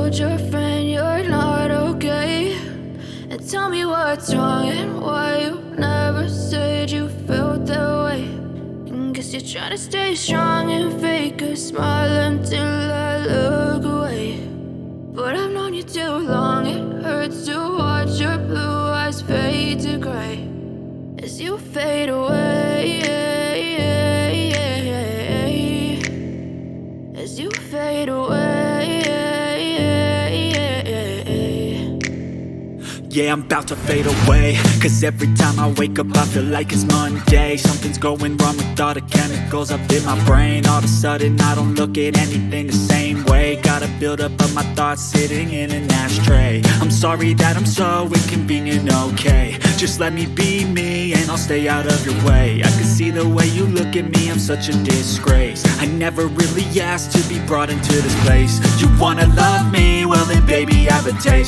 told your friend you're not okay, and tell me what's wrong and why you never said you felt that way. And guess you're trying to stay strong and fake a smile until I look away. But I've known you too long, it hurts to watch your blue eyes fade to gray as you fade away, as you fade away. Yeah, I'm about to fade away, cause every time I wake up I feel like it's Monday. Something's going wrong with all the chemicals up in my brain. All of a sudden I don't look at anything the same way. Got a buildup of my thoughts sitting in an ashtray. I'm sorry that I'm so inconvenient, okay. Just let me be me and I'll stay out of your way. I can see the way you look at me, I'm such a disgrace. I never really asked to be brought into this place. You wanna love me? Well then baby, I have a taste.